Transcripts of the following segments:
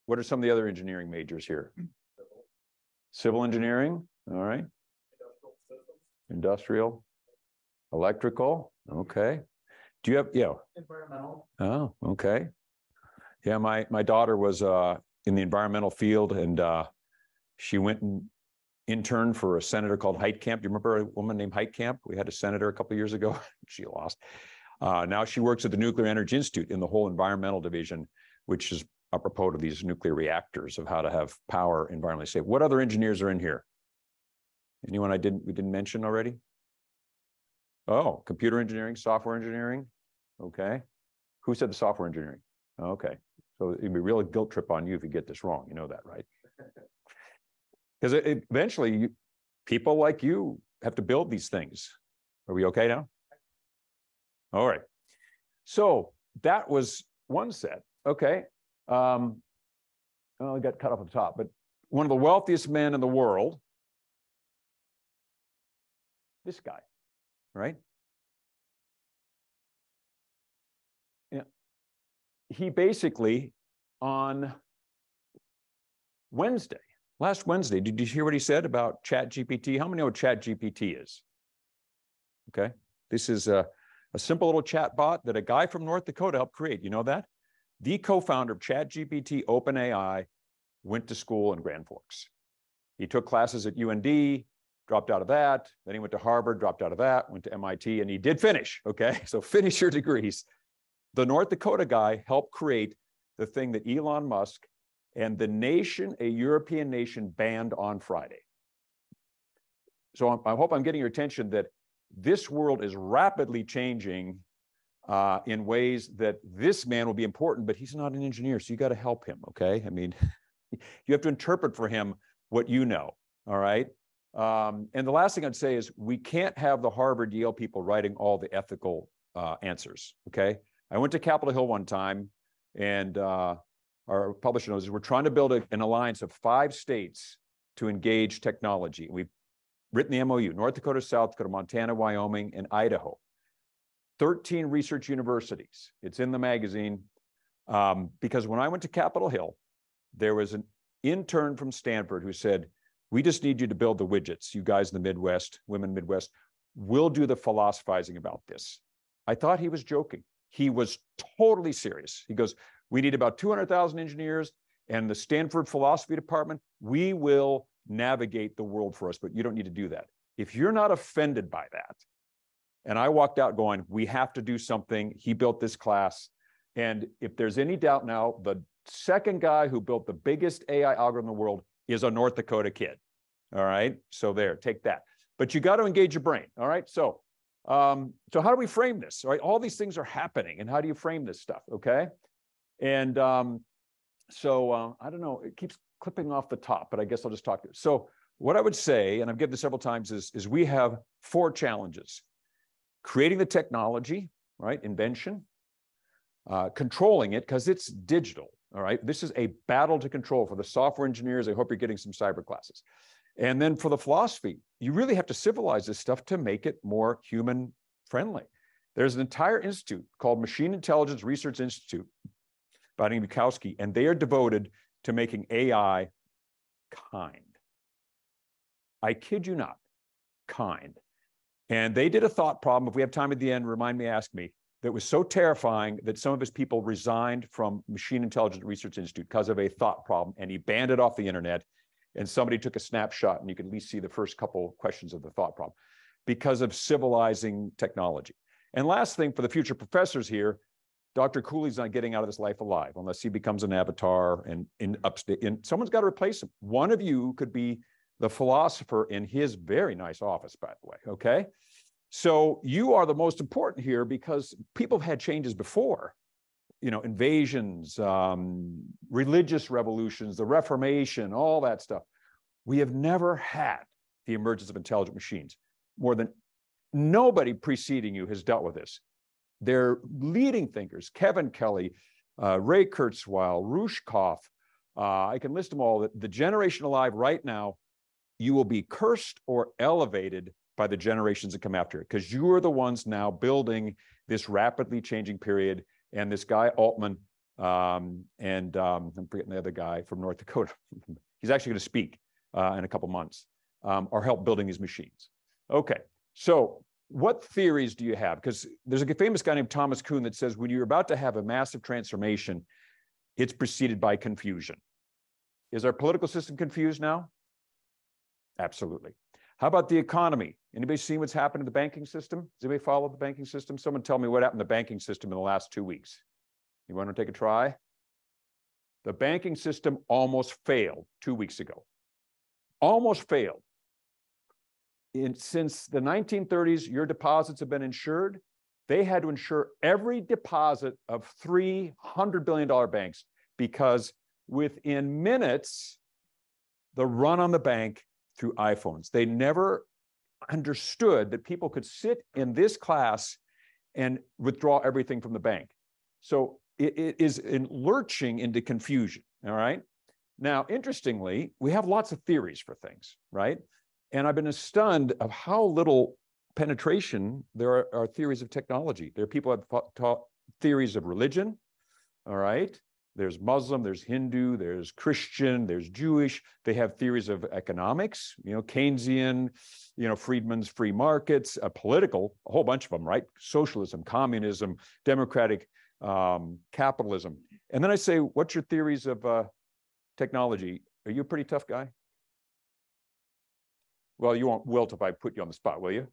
What are some of the other engineering majors here? Civil engineering, all right. Industrial, electrical, okay. Do you have, yeah. Environmental. Oh, okay. Yeah, my daughter was in the environmental field, and she went and interned for a senator called Heitkamp. Do you remember a woman named Heitkamp? We had a senator a couple of years ago. She lost. Now she works at the Nuclear Energy Institute in the whole environmental division, which is apropos to these nuclear reactors of how to have power environmentally safe. What other engineers are in here? Anyone we didn't mention already? Oh, computer engineering, software engineering. Okay. Who said the software engineering? Okay. So it'd be a real guilt trip on you if you get this wrong. You know that, right? Because eventually people like you have to build these things. Are we okay now? All right. So that was one set. Okay. I got cut off at the top, but one of the wealthiest men in the world, this guy, right? Yeah. He basically on last Wednesday, did you hear what he said about ChatGPT? How many know what ChatGPT is? Okay. This is a simple little chat bot that a guy from North Dakota helped create. You know that? The co-founder of ChatGPT, OpenAI, went to school in Grand Forks. He took classes at UND, dropped out of that. Then he went to Harvard, dropped out of that, went to MIT, and he did finish, okay? So finish your degrees. The North Dakota guy helped create the thing that Elon Musk and the nation, a European nation, banned on Friday. So I hope I'm getting your attention that this world is rapidly changing in ways that this man will be important, but he's not an engineer, so you got to help him, okay? I mean, you have to interpret for him what you know, all right? And the last thing I'd say is we can't have the Harvard, Yale people writing all the ethical answers, okay? I went to Capitol Hill one time, and our publisher knows we're trying to build an alliance of 5 states to engage technology. We've written the MOU, North Dakota, South Dakota, Montana, Wyoming, and Idaho. 13 research universities. It's in the magazine. Because when I went to Capitol Hill, there was an intern from Stanford who said, we just need you to build the widgets. You guys in the Midwest, women in the Midwest, we'll do the philosophizing about this. I thought he was joking. He was totally serious. He goes, we need about 200,000 engineers and the Stanford philosophy department. We will navigate the world for us, but you don't need to do that. If you're not offended by that, and I walked out going, we have to do something. He built this class. And if there's any doubt now, the second guy who built the biggest AI algorithm in the world is a North Dakota kid. All right. So there, take that. But you got to engage your brain. All right. So how do we frame this? All right. All these things are happening. And how do you frame this stuff? Okay. And I don't know, it keeps clipping off the top, but I guess I'll just talk to it. So what I would say, and I've given this several times, is we have 4 challenges. Creating the technology, right? Invention, controlling it because it's digital, all right? This is a battle to control for the software engineers. I hope you're getting some cyber classes. And then for the philosophy, you really have to civilize this stuff to make it more human friendly. There's an entire institute called Machine Intelligence Research Institute by Amy Bukowski, and they are devoted to making AI kind. I kid you not, kind. And they did a thought problem. If we have time at the end, remind me, ask me, that was so terrifying that some of his people resigned from Machine Intelligence Research Institute because of a thought problem, and he banned it off the internet. And somebody took a snapshot, and you can at least see the first couple questions of the thought problem because of civilizing technology. And last thing for the future professors here, Dr. Cooley's not getting out of this life alive unless he becomes an avatar and someone's got to replace him. One of you could be the philosopher in his very nice office, by the way, okay? So you are the most important here because people have had changes before, you know, invasions, religious revolutions, the Reformation, all that stuff. We have never had the emergence of intelligent machines. More than nobody preceding you has dealt with this. They're leading thinkers, Kevin Kelly, Ray Kurzweil, Rushkoff, I can list them all. The generation alive right now, you will be cursed or elevated by the generations that come after it, because you are the ones now building this rapidly changing period. And this guy, Altman, I'm forgetting the other guy from North Dakota. He's actually going to speak in a couple months, or help building these machines. Okay, so what theories do you have? Because there's a famous guy named Thomas Kuhn that says when you're about to have a massive transformation, it's preceded by confusion. Is our political system confused now? Absolutely. How about the economy? Anybody seen what's happened in the banking system? Does anybody follow the banking system? Someone tell me what happened in the banking system in the last 2 weeks. You want to take a try? The banking system almost failed 2 weeks ago. Almost failed. Since the 1930s, your deposits have been insured. They had to insure every deposit of $300 billion banks because within minutes, the run on the bank through iPhones. They never understood that people could sit in this class and withdraw everything from the bank. So it is lurching into confusion, all right? Now, interestingly, we have lots of theories for things, right? And I've been stunned of how little penetration there are theories of technology. There are people who have taught theories of religion, all right? There's Muslim, there's Hindu, there's Christian, there's Jewish. They have theories of economics, Keynesian, Friedman's free markets, political, a whole bunch of them, right? Socialism, communism, democratic capitalism. And then I say, what's your theories of technology? Are you a pretty tough guy? Well, you won't wilt if I put you on the spot, will you?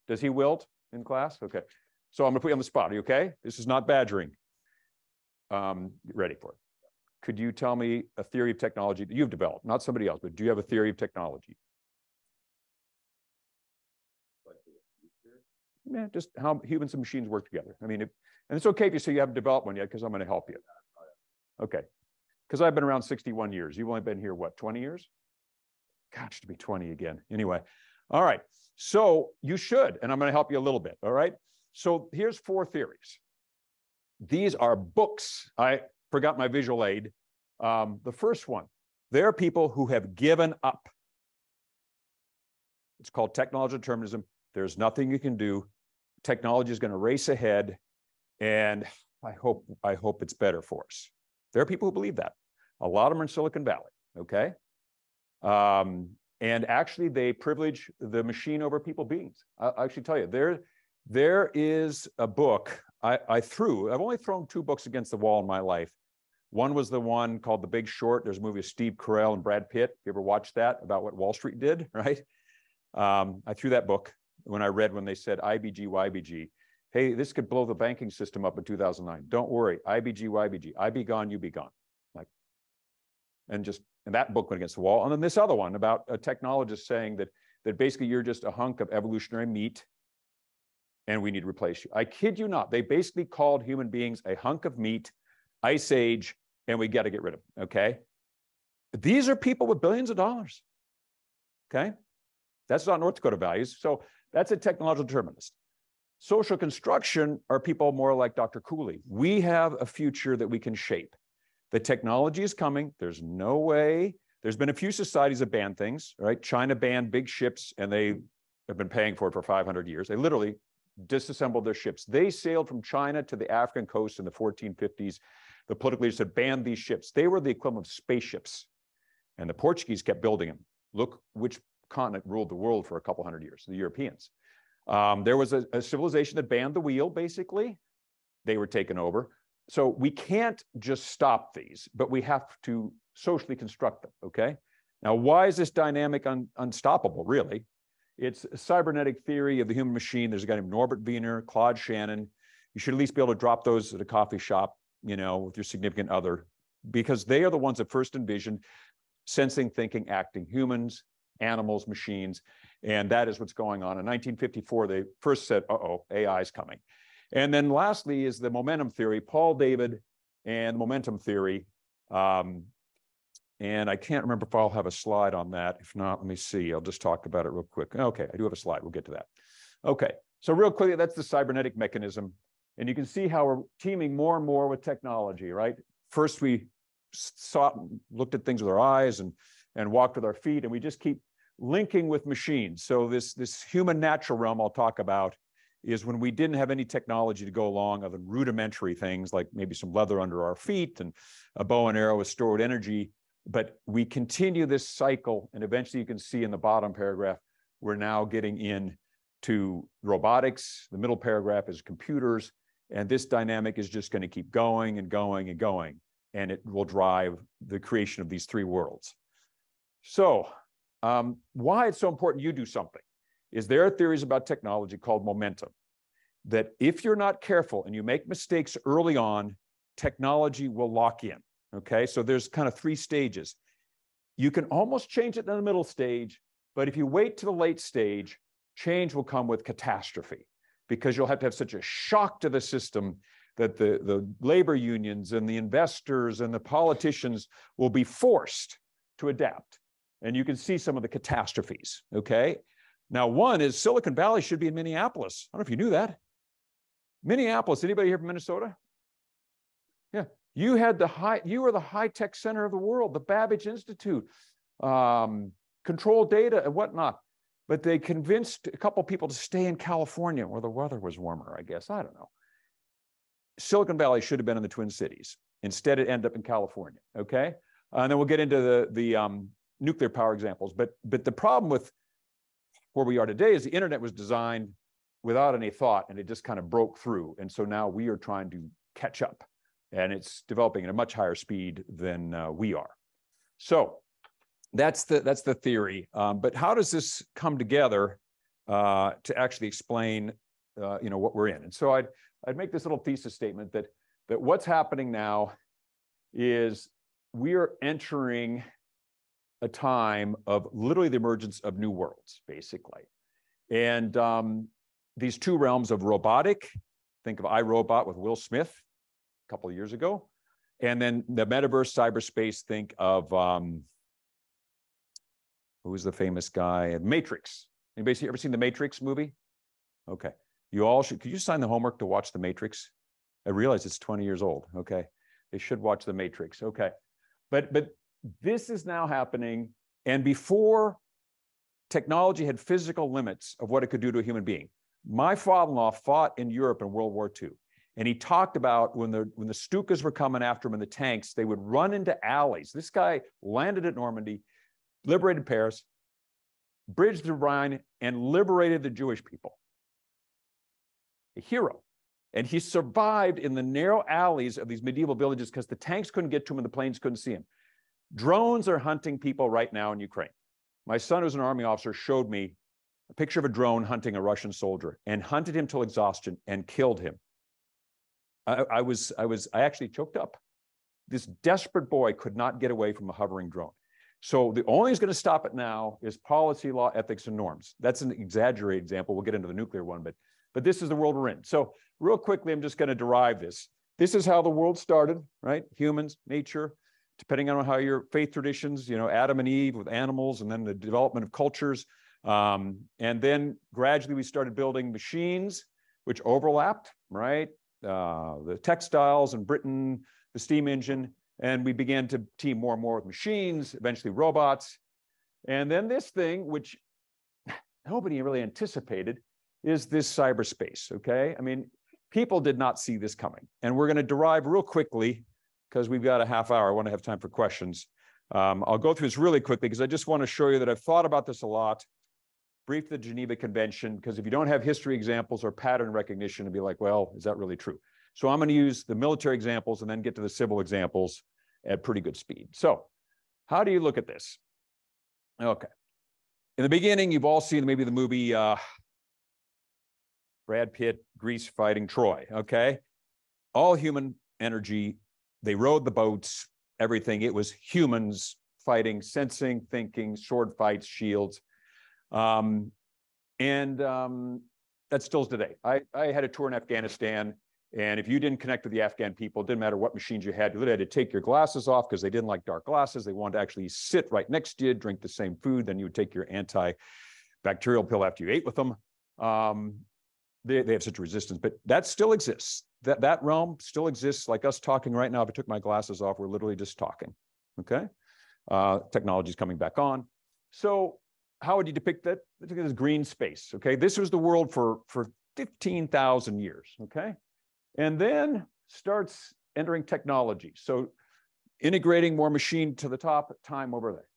Does he wilt in class? Okay. So I'm gonna put you on the spot. Are you okay? This is not badgering. Ready for it. Could you tell me a theory of technology that you've developed, not somebody else, but do you have a theory of technology? Yeah, just how humans and machines work together. I mean, and it's okay if you say you haven't developed one yet, because I'm going to help you. Okay. Because I've been around 61 years. You've only been here, what, 20 years? Gosh, to be 20 again. Anyway, all right. So you should, and I'm going to help you a little bit, all right? So here's 4 theories. These are books. I forgot my visual aid. The first one, there are people who have given up. It's called technological determinism. There's nothing you can do. Technology is going to race ahead, and I hope it's better for us. There are people who believe that. A lot of them are in Silicon Valley, okay? And actually, they privilege the machine over people beings. I'll actually tell you, there is a book I've only thrown 2 books against the wall in my life. One was the one called The Big Short. There's a movie of Steve Carell and Brad Pitt. You ever watched that about what Wall Street did, right? I threw that book when they said IBG, YBG. Hey, this could blow the banking system up in 2009. Don't worry, IBG, YBG. I be gone, you be gone. And that book went against the wall. And then this other one about a technologist saying that basically you're just a hunk of evolutionary meat and we need to replace you. I kid you not. They basically called human beings a hunk of meat, ice age, and we got to get rid of them, okay? These are people with billions of dollars, okay? That's not North Dakota values. So that's a technological determinist. Social construction are people more like Dr. Cooley. We have a future that we can shape. The technology is coming. There's no way. There's been a few societies that banned things, right? China banned big ships, and they have been paying for it for 500 years. They literally disassembled their ships. They sailed from China to the African coast in the 1450s. The political leaders had banned these ships. They were the equivalent of spaceships. And the Portuguese kept building them. Look which continent ruled the world for a couple hundred years, the Europeans. There was a civilization that banned the wheel, basically. They were taken over. So we can't just stop these, but we have to socially construct them, okay? Now, why is this dynamic unstoppable, really? It's a cybernetic theory of the human machine. There's a guy named Norbert Wiener, Claude Shannon. You should at least be able to drop those at a coffee shop, with your significant other, because they are the ones that first envisioned sensing, thinking, acting, humans, animals, machines, and that is what's going on. In 1954, they first said, uh-oh, AI is coming. And then lastly is the momentum theory, Paul David and momentum theory. And I can't remember if I'll have a slide on that. If not, let me see. I'll just talk about it real quick. Okay, I do have a slide. We'll get to that. Okay, so real quickly, that's the cybernetic mechanism. And you can see how we're teaming more and more with technology, right? First, we looked at things with our eyes and walked with our feet, and we just keep linking with machines. So this human natural realm I'll talk about is when we didn't have any technology to go along other than rudimentary things like maybe some leather under our feet and a bow and arrow with stored energy. But we continue this cycle, and eventually you can see in the bottom paragraph, we're now getting into robotics. The middle paragraph is computers, and this dynamic is just going to keep going and going and going, and it will drive the creation of these three worlds. So why it's so important you do something is there are theories about technology called momentum, that if you're not careful and you make mistakes early on, technology will lock in. Okay, so there's kind of three stages. You can almost change it in the middle stage, but if you wait to the late stage, change will come with catastrophe, because you'll have to have such a shock to the system that the labor unions and the investors and the politicians will be forced to adapt. And you can see some of the catastrophes, okay? Now, one is Silicon Valley should be in Minneapolis. I don't know if you knew that. Minneapolis, anybody here from Minnesota? Yeah. You were the high-tech center of the world, the Babbage Institute, control data and whatnot. But they convinced a couple of people to stay in California where the weather was warmer, I guess. I don't know. Silicon Valley should have been in the Twin Cities. Instead, it ended up in California, okay? And then we'll get into the nuclear power examples. But the problem with where we are today is the internet was designed without any thought, and it just kind of broke through. And so now we are trying to catch up. And it's developing at a much higher speed than we are. So that's the theory. But how does this come together to actually explain what we're in? And so I'd make this little thesis statement that what's happening now is we are entering a time of literally the emergence of new worlds, basically. And these two realms of robotic, think of iRobot with Will Smith, couple of years ago. And then the metaverse, cyberspace, think of, who was the famous guy? Matrix. Anybody ever seen the Matrix movie? Okay. You all should, could you sign the homework to watch the Matrix? I realize it's 20 years old. Okay. They should watch the Matrix. Okay. But this is now happening. And before technology had physical limits of what it could do to a human being, my father-in-law fought in Europe in World War II. And he talked about when the Stukas were coming after him in the tanks, they would run into alleys. This guy landed at Normandy, liberated Paris, bridged the Rhine, and liberated the Jewish people. A hero. And he survived in the narrow alleys of these medieval villages because the tanks couldn't get to him and the planes couldn't see him. Drones are hunting people right now in Ukraine. My son, who's an Army officer, showed me a picture of a drone hunting a Russian soldier and hunted him till exhaustion and killed him. I actually choked up. This desperate boy could not get away from a hovering drone. So the only thing going to stop it now is policy, law, ethics, and norms. That's an exaggerated example. We'll get into the nuclear one, but this is the world we're in. So real quickly, I'm just going to derive this. This is how the world started, right? Humans, nature, depending on how your faith traditions, Adam and Eve with animals, and then the development of cultures. And then gradually we started building machines, which overlapped, right? The textiles in Britain, the steam engine, and we began to team more and more with machines, eventually robots. And then this thing, which nobody really anticipated, is this cyberspace, okay? I mean, people did not see this coming. And we're going to derive real quickly, because we've got a half hour. I want to have time for questions. I'll go through this really quickly, because I just want to show you that I've thought about this a lot. Briefed the Geneva Convention, because if you don't have history examples or pattern recognition, it'd be like, well, is that really true? So I'm going to use the military examples and then get to the civil examples at pretty good speed. So how do you look at this? Okay. In the beginning, you've all seen maybe the movie Brad Pitt, Grease fighting Troy, okay? All human energy. They rowed the boats, everything. It was humans fighting, sensing, thinking, sword fights, shields. That still is today. I had a tour in Afghanistan, and if you didn't connect with the Afghan people, it didn't matter what machines you had. You literally had to take your glasses off because they didn't like dark glasses. They wanted to actually sit right next to you, drink the same food. Then you would take your antibacterial pill after you ate with them. They have such a resistance, but that still exists. That realm still exists, like us talking right now. If I took my glasses off, we're literally just talking, okay? Technology's coming back on. So how would you depict that? Look at this green space, okay? This was the world for 15,000 years, okay? And then starts entering technology. So integrating more machine to the top, time over there.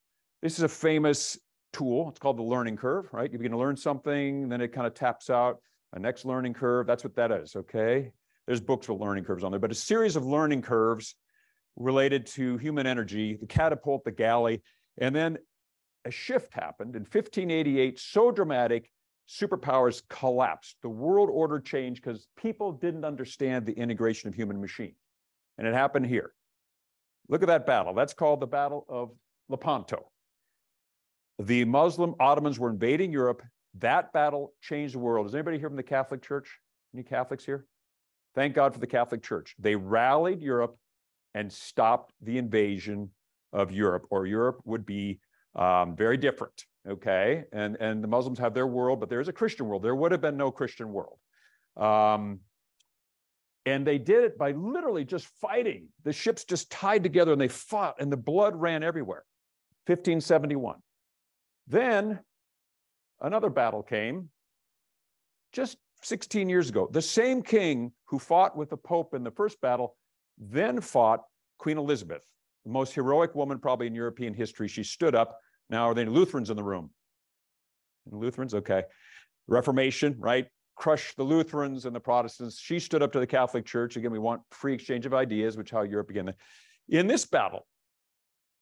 This is a famous tool. It's called the learning curve, right? You begin to learn something, then it kind of taps out a next learning curve. That's what that is, okay? There's books with learning curves on there, but a series of learning curves related to human energy, the catapult, the galley, and then a shift happened in 1588, so dramatic, superpowers collapsed. The world order changed because people didn't understand the integration of human machine. And it happened here. Look at that battle. That's called the Battle of Lepanto. The Muslim Ottomans were invading Europe. That battle changed the world. Is anybody here from the Catholic Church? Any Catholics here? Thank God for the Catholic Church. They rallied Europe and stopped the invasion of Europe, or Europe would be very different, okay? And the Muslims have their world, but there's a Christian world. There would have been no Christian world. And they did it by literally just fighting. The ships just tied together and they fought, and the blood ran everywhere. 1571. Then another battle came just 16 years ago. The same king who fought with the Pope in the first battle then fought Queen Elizabeth, the most heroic woman probably in European history. She stood up. Now, are there any Lutherans in the room? Lutherans? Okay. Reformation, right? Crushed the Lutherans and the Protestants. She stood up to the Catholic Church. Again, we want free exchange of ideas, which is how Europe began. In this battle,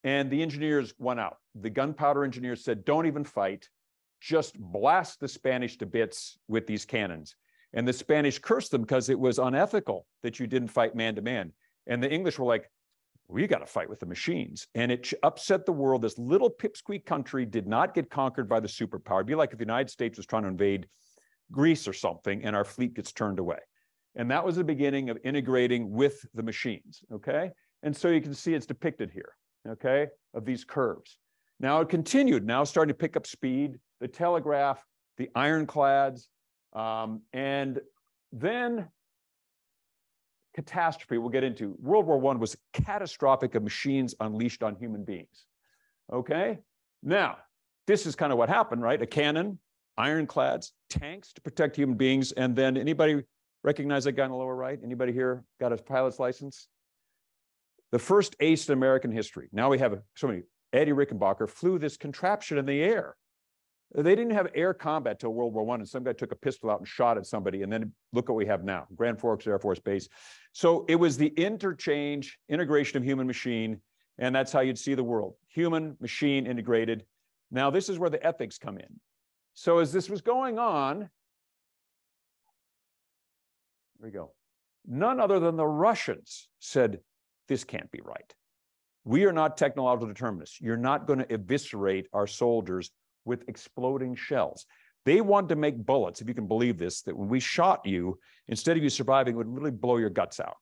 and the engineers went out. The gunpowder engineers said, don't even fight. Just blast the Spanish to bits with these cannons. And the Spanish cursed them because it was unethical that you didn't fight man to man. And the English were like, we got to fight with the machines. And it upset the world. This little pipsqueak country did not get conquered by the superpower. It'd be like if the United States was trying to invade Greece or something and our fleet gets turned away. And that was the beginning of integrating with the machines, okay? And so you can see it's depicted here, okay, of these curves. Now it continued, now starting to pick up speed, the telegraph, the ironclads, and then catastrophe we'll get into. World War I was catastrophic of machines unleashed on human beings, okay? Now, this is kind of what happened, right? A cannon, ironclads, tanks to protect human beings, and then anybody recognize that guy in the lower right? Anybody here got a pilot's license? The first ace in American history. Now we have somebody, Eddie Rickenbacker, flew this contraption in the air. They didn't have air combat till World War I, and some guy took a pistol out and shot at somebody, and then look what we have now, Grand Forks Air Force Base. So it was the integration of human machine, and that's how you'd see the world. Human, machine, integrated. Now this is where the ethics come in. So as this was going on, here we go. None other than the Russians said, this can't be right. We are not technological determinists. You're not going to eviscerate our soldiers with exploding shells. They wanted to make bullets, if you can believe this, that when we shot you, instead of you surviving, it would literally blow your guts out.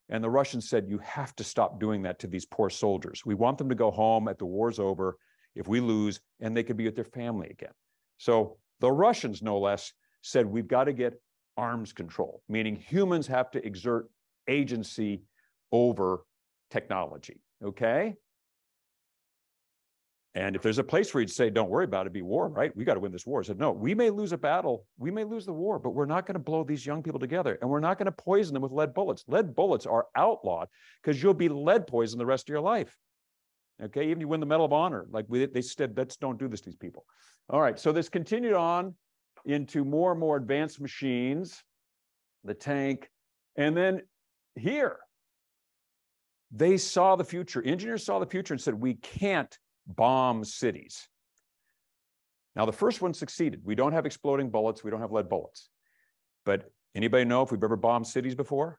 And the Russians said, you have to stop doing that to these poor soldiers. We want them to go home at the war's over, if we lose, and they could be with their family again. So the Russians, no less, said, we've got to get arms control, meaning humans have to exert agency over technology, okay? And if there's a place where you'd say, don't worry about it, be war, right? We got to win this war. I said, no, we may lose a battle, we may lose the war, but we're not going to blow these young people together, and we're not going to poison them with lead bullets. Lead bullets are outlawed because you'll be lead poisoned the rest of your life. Okay, even you win the Medal of Honor, like they said, let's don't do this to these people. All right, so this continued on into more and more advanced machines, the tank, and then here, they saw the future. Engineers saw the future and said, we can't bomb cities. Now, the first one succeeded. We don't have exploding bullets. We don't have lead bullets. But anybody know if we've ever bombed cities before?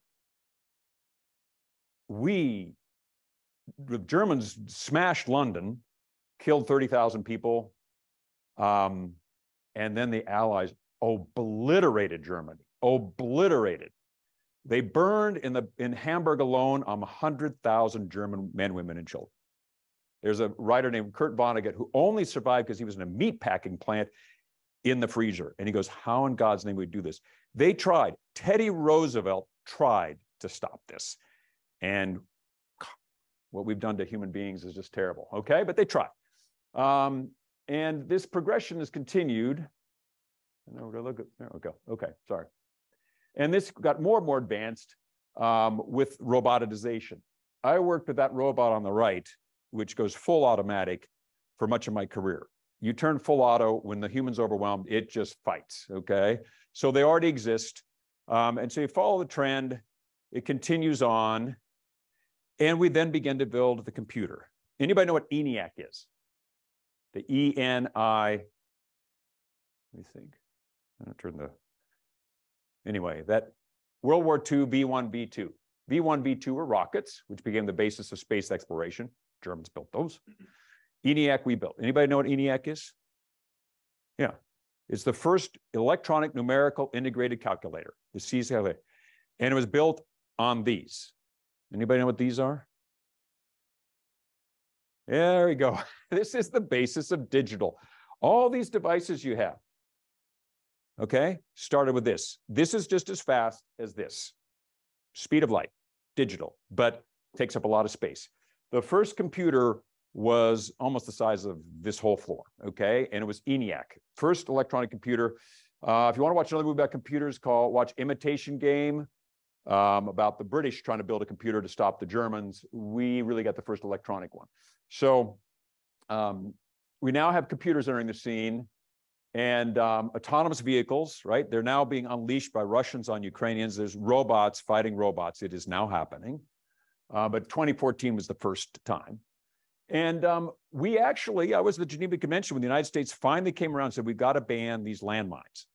The Germans smashed London, killed 30,000 people, and then the Allies obliterated Germany, obliterated. They burned in Hamburg alone 100,000 German men, women, and children. There's a writer named Kurt Vonnegut who only survived because he was in a meatpacking plant in the freezer. And he goes, how in God's name would we do this? They tried. Teddy Roosevelt tried to stop this. And what we've done to human beings is just terrible, okay? But they tried. And this progression has continued. There we go, okay, sorry. And this got more and more advanced with robotization. I worked with that robot on the right, which goes full automatic for much of my career. You turn full auto when the human's overwhelmed, it just fights, okay? So they already exist. And so you follow the trend, it continues on, and we then begin to build the computer. Anybody know what ENIAC is? The E-N-I, let me think. I'm gonna turn the, anyway, that World War II, B-1, B-2. B-1, B-2 were rockets, which became the basis of space exploration. Germans built those. ENIAC we built. Anybody know what ENIAC is? Yeah. It's the first electronic numerical integrated calculator, the C calculator. And it was built on these. Anybody know what these are? There we go. This is the basis of digital. All these devices you have, okay, started with this. This is just as fast as this. Speed of light, digital, but takes up a lot of space. The first computer was almost the size of this whole floor, okay? And it was ENIAC, first electronic computer. If you want to watch another movie about computers, watch Imitation Game, about the British trying to build a computer to stop the Germans. We really got the first electronic one. So we now have computers entering the scene and autonomous vehicles, right? They're now being unleashed by Russians on Ukrainians. There's robots fighting robots. It is now happening. But 2014 was the first time. And we actually, I was at the Geneva Convention when the United States finally came around and said, we've got to ban these landmines.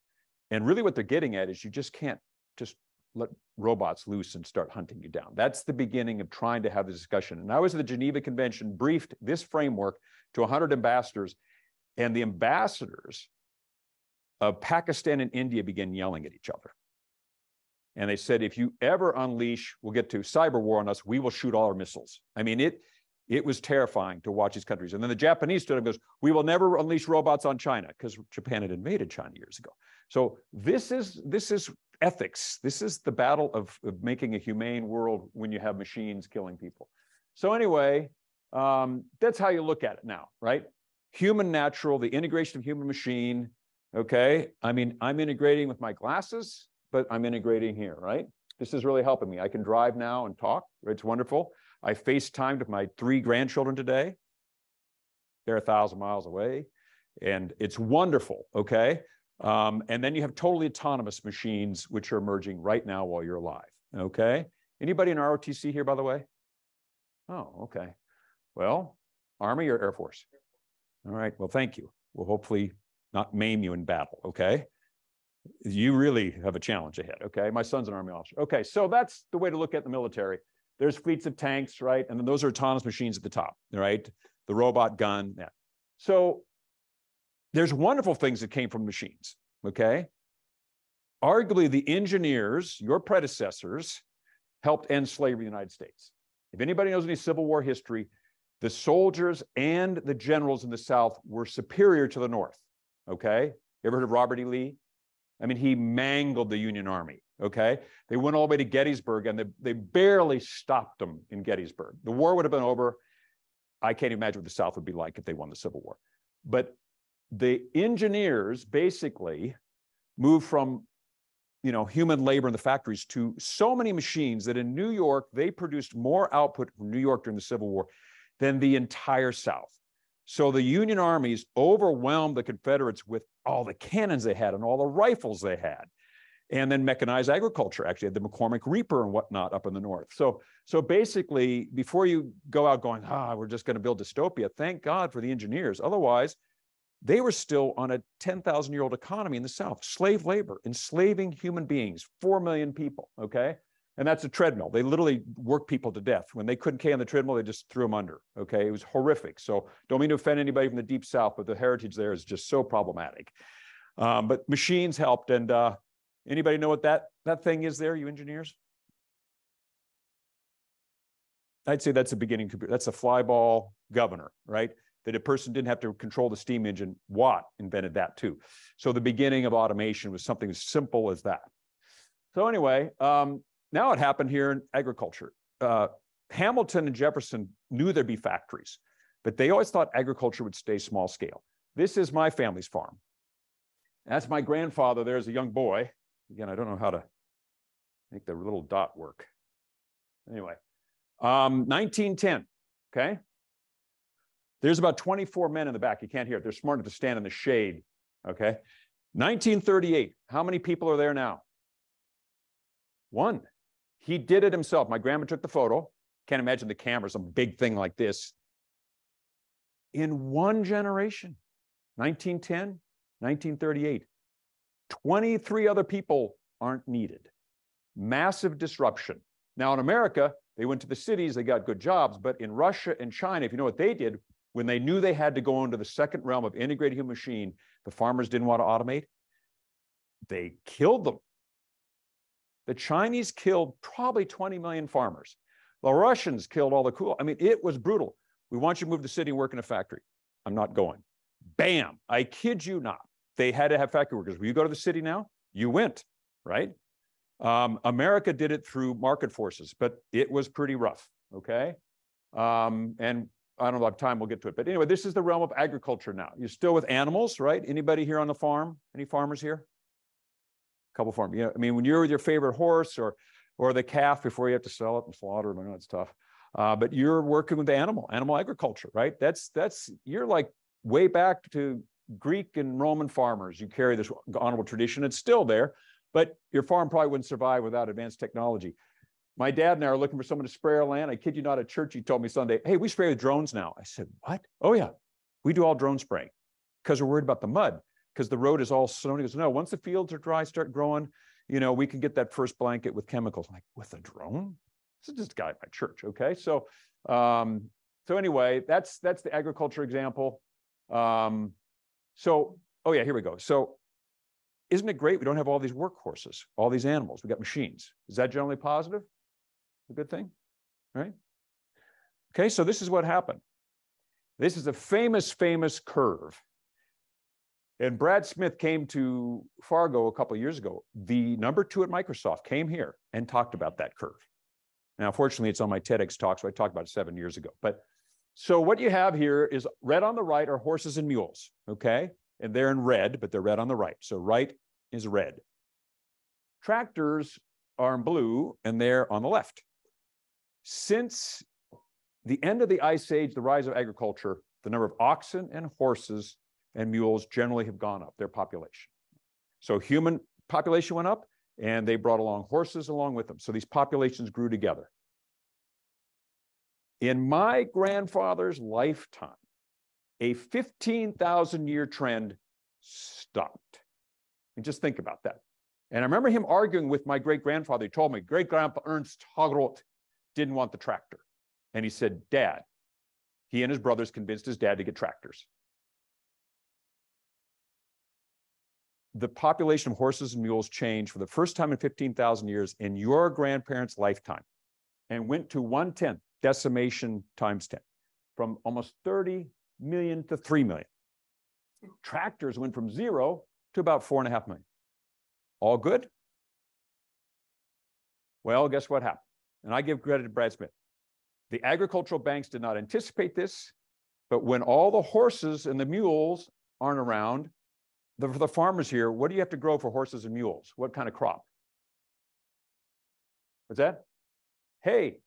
And really what they're getting at is you just can't just let robots loose and start hunting you down. That's the beginning of trying to have the discussion. And I was at the Geneva Convention, briefed this framework to 100 ambassadors, and the ambassadors of Pakistan and India began yelling at each other. And they said, if you ever unleash, we'll get to cyber war on us, we will shoot all our missiles. I mean, it was terrifying to watch these countries. And then the Japanese stood up and goes, we will never unleash robots on China, because Japan had invaded China years ago. So this is ethics. This is the battle of making a humane world when you have machines killing people. So anyway, that's how you look at it now, right? Human natural, the integration of human machine, okay? I mean, I'm integrating with my glasses, but I'm integrating here, right? This is really helping me. I can drive now and talk. It's wonderful. I FaceTimed with my 3 grandchildren today. They're 1,000 miles away, and it's wonderful, okay? And then you have totally autonomous machines, which are emerging right now while you're alive, okay? Anybody in ROTC here, by the way? Oh, okay. Well, Army or Air Force? All right, well, thank you. We'll hopefully not maim you in battle, okay? You really have a challenge ahead, okay? My son's an Army officer. Okay, so that's the way to look at the military. There's fleets of tanks, right? And then those are autonomous machines at the top, right? The robot gun, yeah. So there's wonderful things that came from machines, okay? Arguably, the engineers, your predecessors, helped end slavery in the United States. If anybody knows any Civil War history, the soldiers and the generals in the South were superior to the North, okay? You ever heard of Robert E. Lee? I mean, he mangled the Union Army, okay? They went all the way to Gettysburg, and they barely stopped them in Gettysburg. The war would have been over. I can't imagine what the South would be like if they won the Civil War. But the engineers basically moved from, human labor in the factories to so many machines that in New York, they produced more output from New York during the Civil War than the entire South. So the Union armies overwhelmed the Confederates with all the cannons they had and all the rifles they had. And then mechanized agriculture, actually had the McCormick Reaper and whatnot up in the North. So basically, before you go out going, we're just going to build dystopia, thank God for the engineers. Otherwise, they were still on a 10,000-year-old economy in the South, slave labor, enslaving human beings, 4 million people, okay? And that's a treadmill. They literally worked people to death. When they couldn't carry on the treadmill, they just threw them under, okay? It was horrific. So don't mean to offend anybody from the Deep South, but the heritage there is just so problematic. But machines helped. And anybody know what that thing is there, you engineers? I'd say that's a beginning computer. That's a flyball governor, right? That a person didn't have to control the steam engine. Watt invented that too. So the beginning of automation was something as simple as that. So anyway, now it happened here in agriculture. Hamilton and Jefferson knew there'd be factories, but they always thought agriculture would stay small scale. This is my family's farm. That's my grandfather there as a young boy. Again, I don't know how to Make the little dot work. Anyway, 1910, okay? There's about 24 men in the back. You can't hear it. They're smart enough to stand in the shade, okay? 1938, how many people are there now? One. He did it himself. My grandma took the photo. Can't imagine the camera, some big thing like this. In one generation, 1910, 1938, 23 other people aren't needed. Massive disruption. Now in America, they went to the cities, they got good jobs, but in Russia and China, if you know what they did, when they knew they had to go into the second realm of integrated human machine, the farmers didn't want to automate, they killed them. The Chinese killed probably 20 million farmers. The Russians killed all the cool. I mean, it was brutal. We want you to move to the city and work in a factory. I'm not going. Bam, I kid you not. They had to have factory workers. Will you go to the city now? You went, right? America did it through market forces, but it was pretty rough, okay? And I don't know if time we'll get to it. But anyway, this is the realm of agriculture now. You're still with animals, right? Anybody here on the farm? Any farmers here? A couple farmers. Yeah, I mean, when you're with your favorite horse or the calf before you have to sell it and slaughter it, I know it's tough. But you're working with the animal agriculture, right? You're like way back to Greek and Roman farmers. You carry this honorable tradition. It's still there, but your farm probably wouldn't survive without advanced technology. My dad and I are looking for someone to spray our land. I kid you not, at church, he told me Sunday, hey, we spray with drones now. I said, what? Oh yeah, we do all drone spraying because we're worried about the mud, because the road is all snow. He goes, no, once the fields are dry, start growing, you know, we can get that first blanket with chemicals. I'm like, with a drone? This is just a guy at my church, okay? So anyway, that's the agriculture example. Oh yeah, here we go. So isn't it great we don't have all these workhorses, all these animals? We got machines. Is that generally positive? A good thing, right? Okay, so this is what happened. This is a famous curve. And Brad Smith came to Fargo a couple of years ago. The number 2 at Microsoft came here and talked about that curve. Now, fortunately, it's on my TEDx talk, so I talked about it 7 years ago. But so what you have here is red on the right are horses and mules, okay? And they're in red, but they're red on the right. So right is red. Tractors are in blue, and they're on the left. Since the end of the Ice Age, the rise of agriculture, the number of oxen and horses and mules generally have gone up, their population. So human population went up, and they brought along horses along with them. So these populations grew together. In my grandfather's lifetime, a 15,000-year trend stopped. And just think about that. And I remember him arguing with my great-grandfather. He told me, great-grandpa Ernst Hagerott didn't want the tractor. And he said, Dad, he and his brothers convinced his dad to get tractors. The population of horses and mules changed for the first time in 15,000 years in your grandparents' lifetime and went to 1/10, decimation times 10, from almost 30 million to 3 million. Tractors went from 0 to about 4.5 million. All good? Well, guess what happened? And I give credit to Brad Smith. The agricultural banks did not anticipate this, but when all the horses and the mules aren't around, for the farmers here, what do you have to grow for horses and mules? What kind of crop? What's that? Hay,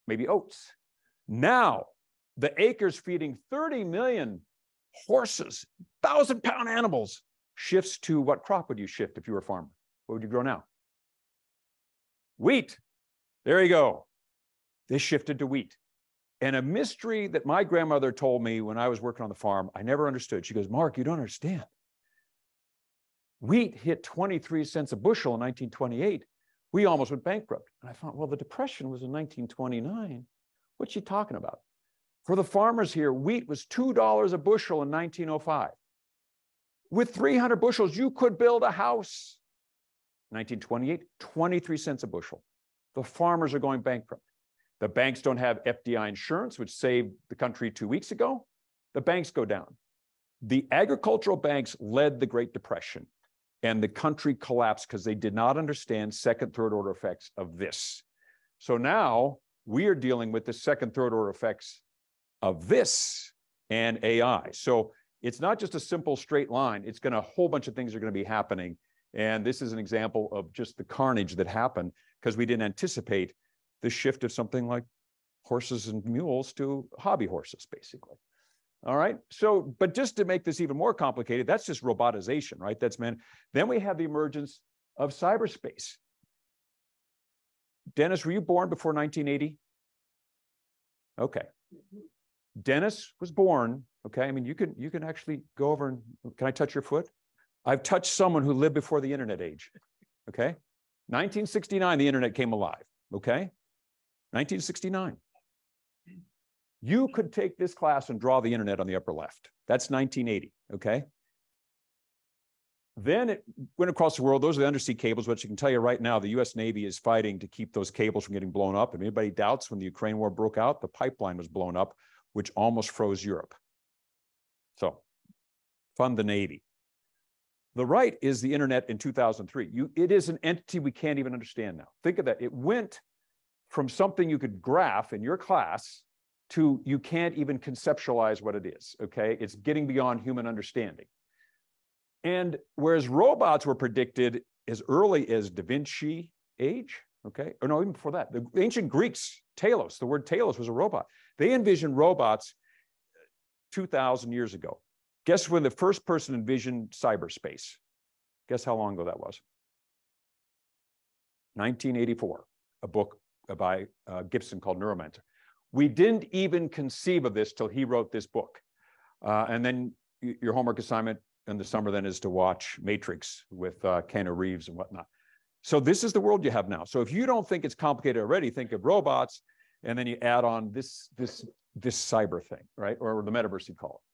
maybe oats. Now, the acres feeding 30 million horses, 1,000-pound animals, shifts to what crop would you shift if you were a farmer? What would you grow now? Wheat. There you go. They shifted to wheat. And a mystery that my grandmother told me when I was working on the farm, I never understood. She goes, Mark, you don't understand. Wheat hit 23 cents a bushel in 1928. We almost went bankrupt. And I thought, well, the Depression was in 1929. What's she talking about? For the farmers here, wheat was $2 a bushel in 1905. With 300 bushels, you could build a house. 1928, 23 cents a bushel. The farmers are going bankrupt. The banks don't have FDI insurance, which saved the country 2 weeks ago. The banks go down. The agricultural banks led the Great Depression, and the country collapsed because they did not understand second, third order effects of this. So now we are dealing with the second, third order effects of this and AI. So it's not just a simple straight line. It's going to, a whole bunch of things are going to be happening. And this is an example of just the carnage that happened because we didn't anticipate the shift of something like horses and mules to hobby horses, basically. All right. So, but just to make this even more complicated, that's just robotization, right? That's meant. Then we have the emergence of cyberspace. Dennis, were you born before 1980? Okay. Dennis was born. Okay. I mean, you can actually go over and can I touch your foot? I've touched someone who lived before the internet age. Okay. 1969, the internet came alive. Okay. 1969. You could take this class and draw the internet on the upper left. That's 1980. Okay. Then it went across the world. Those are the undersea cables, which I can tell you right now, the US Navy is fighting to keep those cables from getting blown up. If anybody doubts, when the Ukraine war broke out, the pipeline was blown up, which almost froze Europe. So fund the Navy. The right is the internet in 2003. It is an entity we can't even understand now. Think of that. It went from something you could graph in your class to you can't even conceptualize what it is, okay? It's getting beyond human understanding. And whereas robots were predicted as early as Da Vinci age, okay? Or no, even before that. The ancient Greeks, Talos, the word Talos was a robot. They envisioned robots 2,000 years ago. Guess when the first person envisioned cyberspace? Guess how long ago that was? 1984, a book by Gibson called Neuromancer. We didn't even conceive of this till he wrote this book. And then your homework assignment in the summer then is to watch Matrix with Keanu Reeves and whatnot. So this is the world you have now. So if you don't think it's complicated already, think of robots, and then you add on this cyber thing, right? Or the metaverse you call it.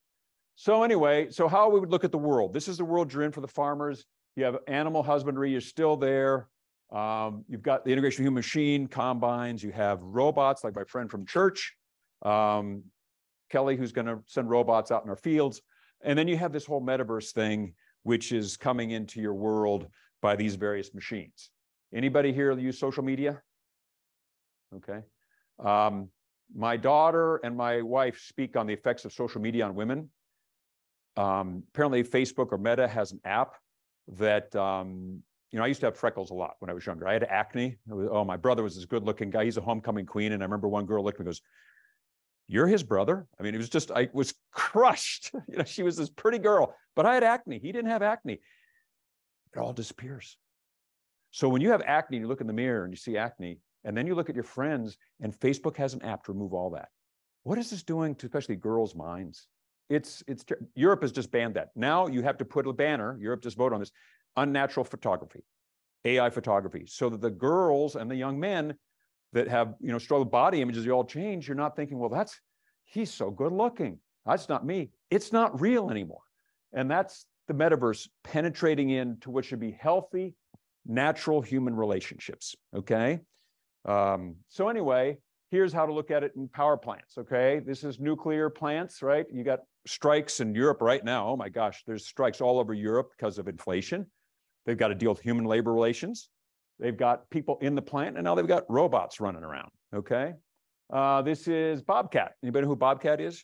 So anyway, so how we would look at the world. This is the world you're in for the farmers. You have animal husbandry, you're still there. You've got the integration of human machine, combines, you have robots like my friend from church, Kelly, who's going to send robots out in our fields. And then you have this whole metaverse thing, which is coming into your world by these various machines. Anybody here use social media? Okay. My daughter and my wife speak on the effects of social media on women. Apparently Facebook or Meta has an app that, I used to have freckles a lot when I was younger. I had acne. My brother was this good looking guy. He's a homecoming queen. And I remember one girl looked at me and goes, "You're his brother?" I mean, I was crushed. She was this pretty girl, but I had acne. He didn't have acne. It all disappears. So when you have acne, you look in the mirror and you see acne, and then you look at your friends, and Facebook has an app to remove all that. What is this doing to especially girls' minds? Europe has just banned that. Now you have to put a banner, Europe just voted on this, unnatural photography, AI photography, so that the girls and the young men that have, struggle with body images, you all change. You're not thinking, well, he's so good looking. That's not me. It's not real anymore. And that's the metaverse penetrating into what should be healthy, natural human relationships, okay? So anyway, here's how to look at it in power plants, okay? This is nuclear plants, right? You got strikes in Europe right now. Oh my gosh, there's strikes all over Europe because of inflation. They've got to deal with human labor relations. They've got people in the plant, and now they've got robots running around, okay? This is Bobcat. Anybody know who Bobcat is?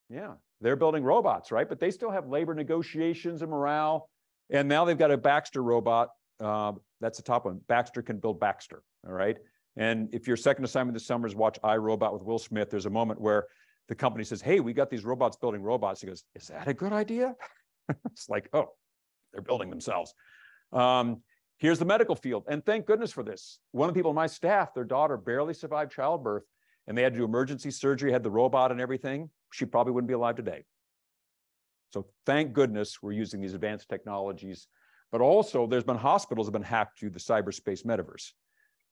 Yeah, they're building robots, right? But they still have labor negotiations and morale. And now they've got a Baxter robot. That's the top one. Baxter can build Baxter, all right? And if your second assignment this summer is watch iRobot with Will Smith, there's a moment where the company says, "Hey, we got these robots building robots." He goes, "Is that a good idea?" It's like, oh, they're building themselves. Here's the medical field. And thank goodness for this. One of the people on my staff, their daughter barely survived childbirth, and they had to do emergency surgery, had the robot and everything. She probably wouldn't be alive today. So thank goodness we're using these advanced technologies. But also there's been hospitals that have been hacked through the cyberspace metaverse.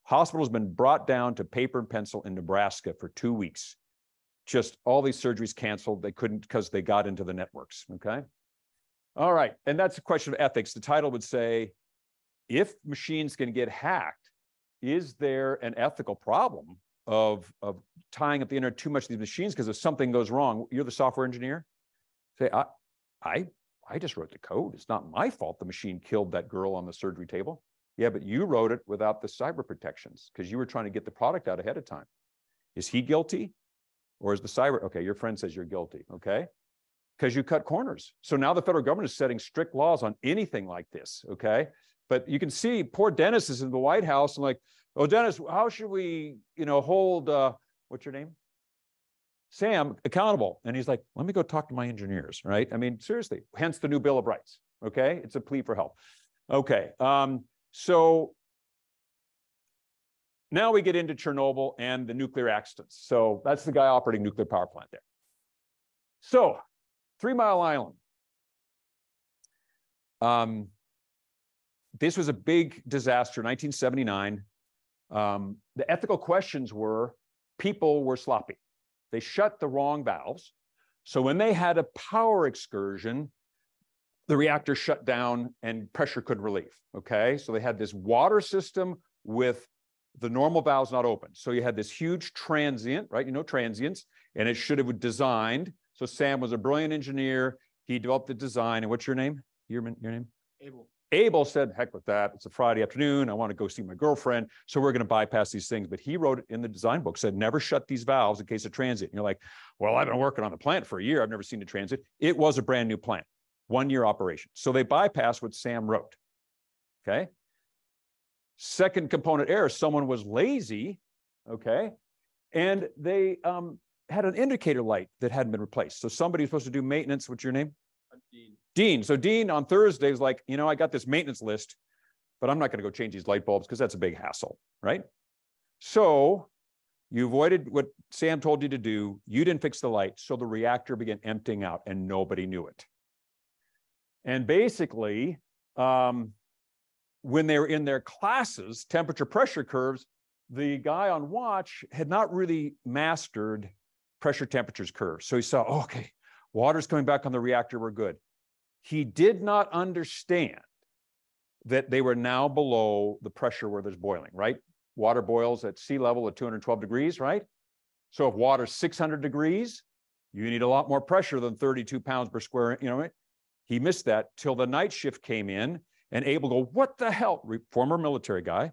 Hospitals have been brought down to paper and pencil in Nebraska for 2 weeks. Just all these surgeries canceled. They couldn't because they got into the networks, okay? All right, and that's a question of ethics. The title would say, if machines can get hacked, is there an ethical problem of tying up the internet too much to these machines? Because if something goes wrong, you're the software engineer. Say, I just wrote the code. It's not my fault the machine killed that girl on the surgery table. Yeah, but you wrote it without the cyber protections because you were trying to get the product out ahead of time. Is he guilty? Or is the cyber, okay, your friend says you're guilty, okay? because you cut corners. So now the federal government is setting strict laws on anything like this, okay? But you can see poor Dennis is in the White House and like, oh, Dennis, how should we, hold, what's your name? Sam accountable. And he's like, let me go talk to my engineers, right? I mean, seriously, hence the new Bill of Rights, okay? It's a plea for help. Okay, so now we get into Chernobyl and the nuclear accidents. So that's the guy operating nuclear power plant there. So 3 Mile Island. This was a big disaster, 1979. The ethical questions were, people were sloppy. They shut the wrong valves. So when they had a power excursion, the reactor shut down and pressure couldn't relieve, okay? So they had this water system with the normal valves not open. So you had this huge transient, right? Transients, and it should have been designed. So Sam was a brilliant engineer. He developed the design. And what's your name? Your name? Abel. Abel said, heck with that. It's a Friday afternoon. I want to go see my girlfriend. So we're going to bypass these things. But he wrote it in the design book, said, never shut these valves in case of transit. And you're like, well, I've been working on the plant for a year. I've never seen a transit. It was a brand new plant, 1-year operation. So they bypassed what Sam wrote, okay? Second component error, someone was lazy, okay? And they had an indicator light that hadn't been replaced. So somebody was supposed to do maintenance. What's your name? Dean. Dean. So Dean on Thursday was like, I got this maintenance list, but I'm not going to go change these light bulbs because that's a big hassle, right? So you avoided what Sam told you to do. You didn't fix the light. So the reactor began emptying out and nobody knew it. And basically, when they were in their classes, temperature pressure curves, the guy on watch had not really mastered pressure temperatures curves. So he saw, okay, water's coming back on the reactor, we're good. He did not understand that they were now below the pressure where there's boiling, right? Water boils at sea level at 212 degrees, right? So if water's 600 degrees, you need a lot more pressure than 32 pounds per square, right? He missed that till the night shift came in and Abel go, what the hell? Former military guy,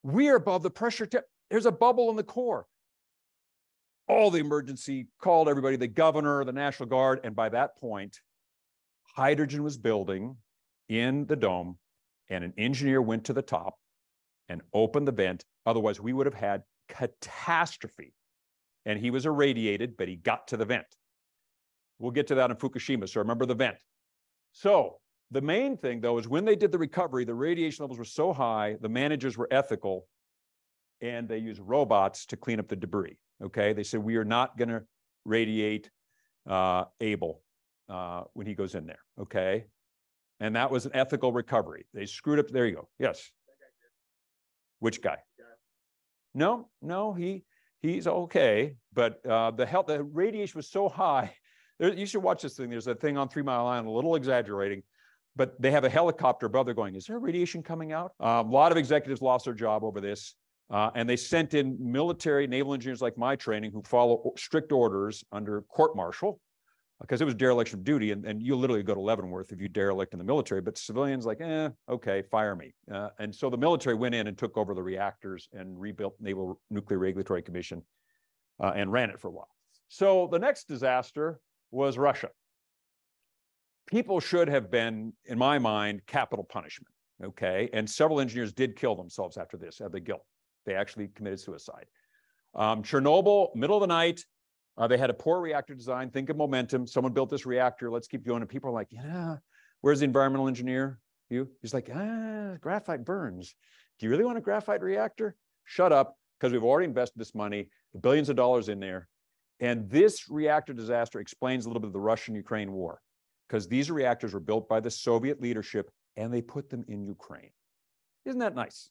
we're above the pressure. There's a bubble in the core. All the emergency called everybody, the governor, the National Guard. And by that point, hydrogen was building in the dome and an engineer went to the top and opened the vent. Otherwise, we would have had catastrophe. And he was irradiated, but he got to the vent. We'll get to that in Fukushima. So remember the vent. So the main thing, though, is when they did the recovery, the radiation levels were so high, the managers were ethical, and they used robots to clean up the debris, okay? They said, we are not going to radiate Abel when he goes in there, okay? And that was an ethical recovery. They screwed up. There you go. Yes. Which guy? No, he's okay, but the radiation was so high. You should watch this thing. There's a thing on 3 Mile Island, a little exaggerating, but they have a helicopter above. They're going, is there radiation coming out? A lot of executives lost their job over this. And they sent in military naval engineers like my training who follow strict orders under court-martial because it was dereliction of duty. And you literally go to Leavenworth if you derelict in the military, but civilians like, okay, fire me. And so the military went in and took over the reactors and rebuilt Naval Nuclear Regulatory Commission and ran it for a while. So the next disaster was Russia. People should have been, in my mind, capital punishment, okay? And several engineers did kill themselves after this, had the guilt. They actually committed suicide. Chernobyl, middle of the night, they had a poor reactor design. Think of momentum. Someone built this reactor. Let's keep going. And people are like, yeah, where's the environmental engineer? He's like, graphite burns. Do you really want a graphite reactor? Shut up, because we've already invested this money, the billions of dollars in there. And this reactor disaster explains a little bit of the Russian-Ukraine war, because these reactors were built by the Soviet leadership and they put them in Ukraine. Isn't that nice?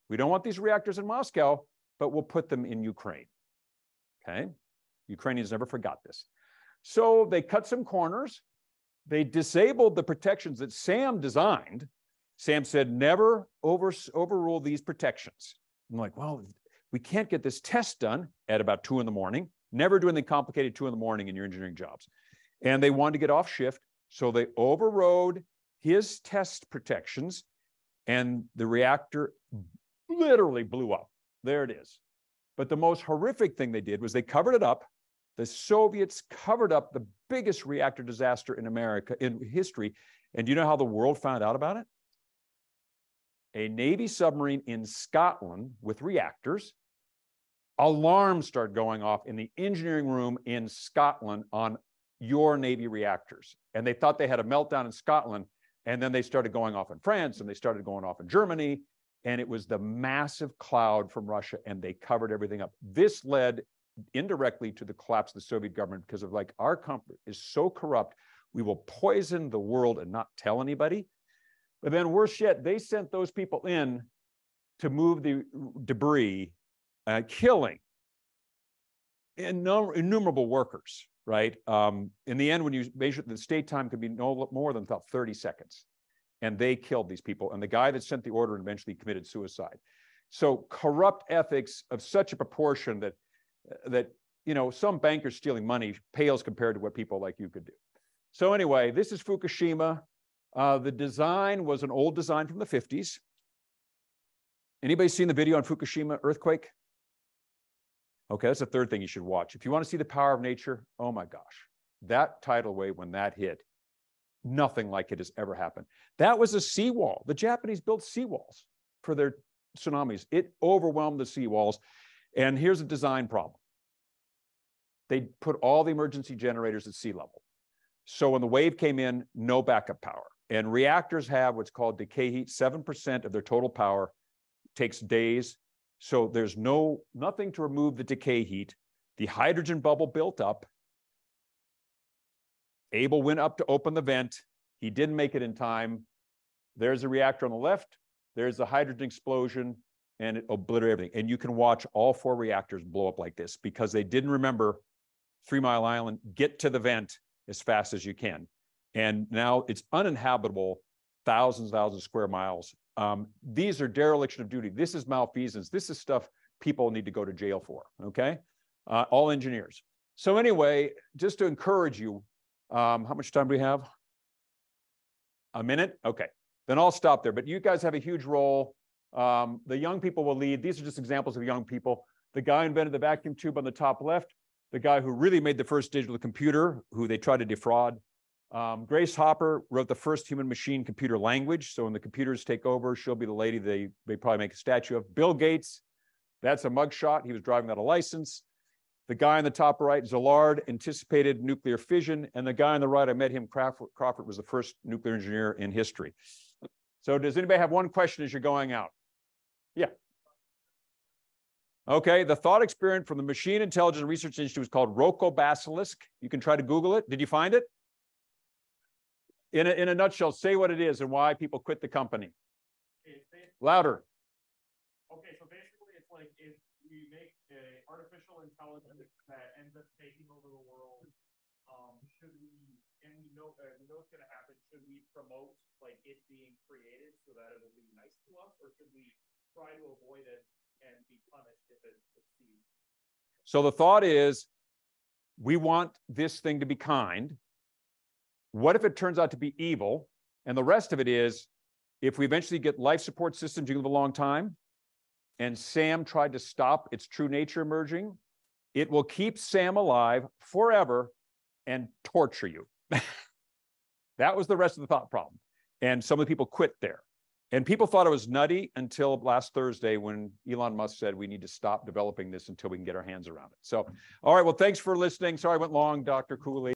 We don't want these reactors in Moscow, but we'll put them in Ukraine, okay? Ukrainians never forgot this. So they cut some corners. They disabled the protections that Sam designed. Sam said, never overrule these protections. I'm like, well, we can't get this test done at about 2 in the morning. Never do anything complicated 2 in the morning in your engineering jobs. And they wanted to get off shift. So they overrode his test protections and the reactor literally blew up. There it is. But the most horrific thing they did was they covered it up The Soviets covered up the biggest reactor disaster in America in history. And do you know how the world found out about it? A Navy submarine in Scotland with reactors. Alarms start going off in the engineering room in Scotland on your Navy reactors. And they thought they had a meltdown in Scotland. And then they started going off in France, and they started going off in Germany. And it was the massive cloud from Russia, and they covered everything up. This led indirectly to the collapse of the Soviet government because of like, our company is so corrupt, we will poison the world and not tell anybody. But then worse yet, they sent those people in to move the debris, killing innumerable workers, right? In the end, when you measure, the state time could be no more than about 30 seconds. And they killed these people. And the guy that sent the order eventually committed suicide. So corrupt ethics of such a proportion that you know, some bankers stealing money pales compared to what people like you could do. So anyway, this is Fukushima. The design was an old design from the 50s. Anybody seen the video on Fukushima earthquake? Okay, that's the third thing you should watch. If you want to see the power of nature, oh my gosh, that tidal wave, when that hit, nothing like it has ever happened. That was a seawall. The Japanese built seawalls for their tsunamis. It overwhelmed the seawalls. And here's a design problem. They put all the emergency generators at sea level. So when the wave came in, no backup power. And reactors have what's called decay heat. 7% of their total power takes days. So there's nothing to remove the decay heat. The hydrogen bubble built up. Abel went up to open the vent. He didn't make it in time. There's a reactor on the left. There's the hydrogen explosion, and it obliterated everything. And you can watch all 4 reactors blow up like this because they didn't remember 3 Mile Island, get to the vent as fast as you can. And now it's uninhabitable, thousands square miles. These are dereliction of duty. This is malfeasance. This is stuff people need to go to jail for, okay? All engineers. So anyway, just to encourage you, how much time do we have? A minute? Okay, then I'll stop there. But you guys have a huge role. The young people will lead. These are just examples of young people. The guy who invented the vacuum tube on the top left, the guy who really made the first digital computer, who they tried to defraud. Grace Hopper wrote the first human-machine computer language. So when the computers take over, she'll be the lady they probably make a statue of. Bill Gates, that's a mugshot. He was driving without a license. The guy on the top right, Szilard, anticipated nuclear fission. And the guy on the right, I met him, Crawford was the first nuclear engineer in history. So does anybody have one question as you're going out? Yeah. Okay, the thought experiment from the Machine Intelligence Research Institute was called Rocco Basilisk. You can try to Google it. Did you find it? In a nutshell, say what it is and why people quit the company. Louder. Okay, so basically it's like if we make an artificial intelligence that ends up taking over the world, should we, and we know it's going to happen, should we promote like it being created so that it will be nice to us, or should we try to avoid it and be punished if it succeeds? So the thought is, we want this thing to be kind. What if it turns out to be evil? And the rest of it is, if we eventually get life support systems, you can live a long time, and Sam tried to stop its true nature emerging, it will keep Sam alive forever and torture you. That was the rest of the thought problem. And some of the people quit there. And people thought it was nutty until last Thursday when Elon Musk said we need to stop developing this until we can get our hands around it. So, all right, well, thanks for listening. Sorry I went long, Dr. Cooley.